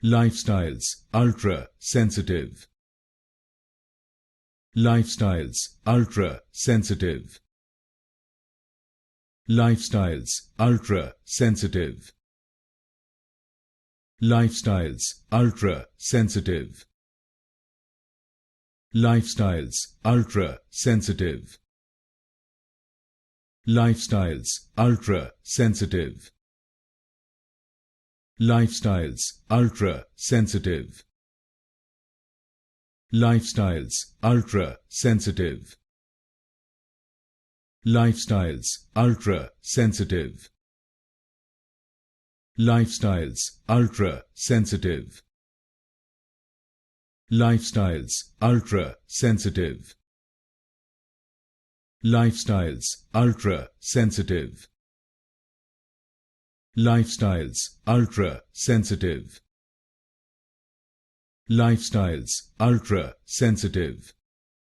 LifeStyles Ultra Sensitive. LifeStyles Ultra Sensitive. LifeStyles Ultra Sensitive. LifeStyles Ultra Sensitive. LifeStyles Ultra Sensitive. LifeStyles Ultra Sensitive. LifeStyles Ultra Sensitive. LifeStyles Ultra Sensitive. LifeStyles Ultra Sensitive. LifeStyles Ultra Sensitive. LifeStyles Ultra Sensitive. LifeStyles Ultra Sensitive. LifeStyles Ultra Sensitive. LifeStyles Ultra Sensitive.